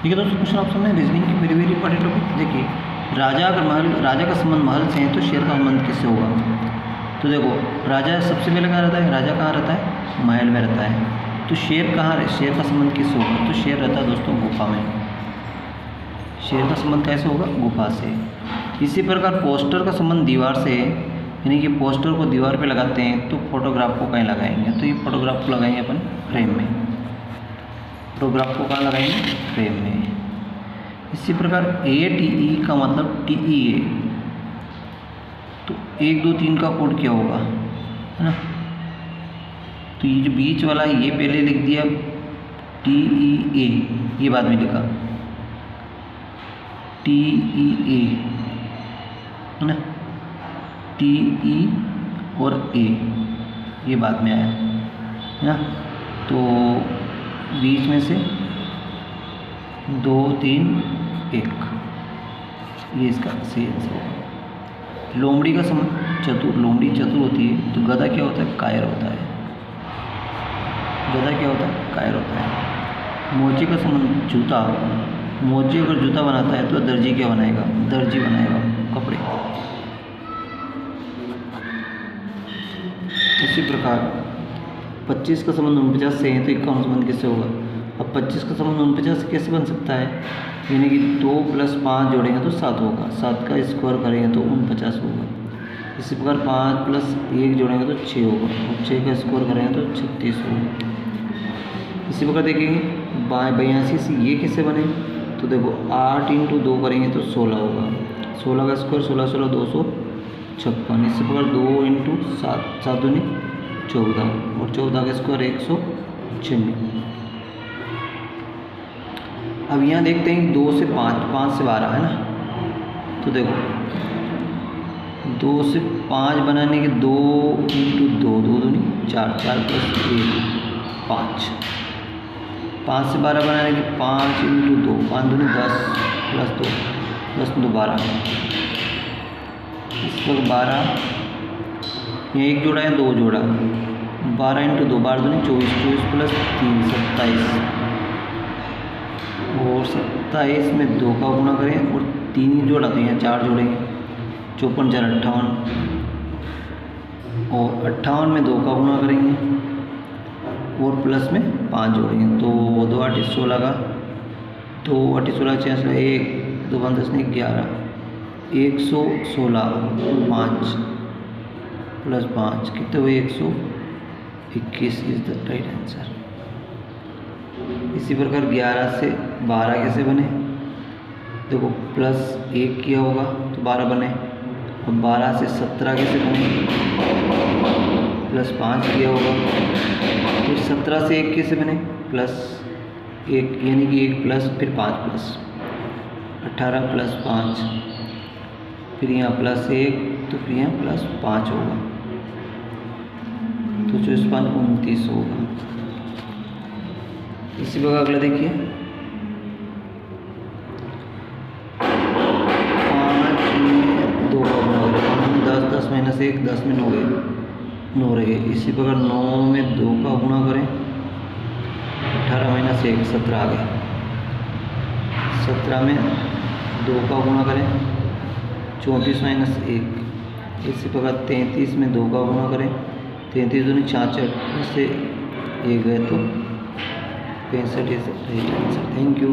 ठीक है दोस्तों, क्वेश्चन ऑप्शन में रीजनिंग की वेरी वेरी इंपॉर्टेंट टॉपिक। देखिए, राजा का संबंध महल से है तो शेर का संबंध किससे होगा? तो देखो, राजा सबसे पहले कहाँ रहता है? राजा कहाँ रहता है? महल में रहता है। तो शेर कहाँ, शेर का संबंध किससे होगा? तो शेर रहता है दोस्तों गुफा में। शेर का संबंध कैसे होगा? गुफा से। इसी प्रकार पोस्टर का संबंध दीवार से है, यानी कि पोस्टर को दीवार पे लगाते हैं तो फोटोग्राफ को कहीं लगाएंगे? तो ये फोटोग्राफ को लगाएंगे अपन फ्रेम में। फोटोग्राफ को कहाँ लगाएंगे? फ्रेम में। इसी प्रकार ATE का मतलब TEA, तो 1 2 3 का कोड क्या होगा, है ना? तो ये जो बीच वाला है ये पहले लिख दिया TEA, ये बाद में लिखा TEA, है ना? TE और A ये बाद में आया, है ना? तो बीच में से 2 3 1, ये इसका सही आंसर होगा। लोमड़ी का संबंध चतुर, लोमड़ी चतुर होती है। तो गधा क्या होता है? कायर होता है। गधा क्या होता है? कायर होता है। मोची का संबंध जूता, मोची अगर जूता बनाता है तो दर्जी क्या बनाएगा? दर्जी बनाएगा कपड़े। इसी प्रकार 25 का संबंध 49 से है तो इसका संबंध किससे होगा? अब 25 का संबंध 49 से कैसे बन सकता है? यानी कि 2 + 5 जोड़ेंगे तो 7 होगा, 7 का स्क्वायर करेंगे तो 49 होगा। इसी प्रकार 5 + 1 जोड़ेंगे तो 6 होगा, और 6 का स्क्वायर करेंगे तो 36 होगा। इसी प्रकार देखेंगे 82 से ये कैसे बने? तो देखो 8 × 2 करेंगे तो 16 होगा, 16 का स्क्वायर 16 16 256। इसी प्रकार 2 × 7 7 दूनी 14, और 14 का स्क्वायर 196। अब यहाँ देखते हैं 2 से 5, 5 से 12, है ना? तो देखो 2 से 5 बनाने के 2 × 2, 2 दूनी 4, 4 + 1 5। 5 से 12 बनाने के 5 × 2, 5 दूनी 10 + 2, 10 × 2 12। इस पर 12, यहाँ 1 जोड़ा है 2 जोड़ा, 12 × 2 12 दूनी 24, 24 + 3 27, और 27 में 2 का गुणा करें और 3 ही जोड़ा तो यहाँ 4 जोड़ेंगे, 54 4 58, और 58 में 2 का गुणा करेंगे और प्लस में 5 जोड़ेंगे तो 2 8 16 का, 2 8 16 66, 1 2 5 10 11, 116 5 + 5 कितने हुए? 121 इज द राइट आंसर। इसी प्रकार 11 से 12 कैसे बने? देखो +1 किया होगा तो 12 बने। अब 12 से 17 कैसे बने? +5 किया होगा। फिर 17 से 1 कैसे बने? +1, यानी कि 1 प्लस फिर 5 प्लस, 18 + 5, फिर यहाँ +1 तो फिर यहाँ +5 होगा, तो 24 5 29 होगा। इसी प्रकार अगला देखिए 5 में 2 का गुणा करें, 5 में 10, 10 - 1 10 में 9 गए, 9 रह गए। इसी प्रकार 9 में 2 का गुणा करें, 18 - 1 17 आ गए, 17 में 2 का गुणा करें 34 - 1। इसी प्रकार 33 में 2 का गुणा करें, 33 दूनी 66, इससे 1 गए तो 65 is right answer. Thank you.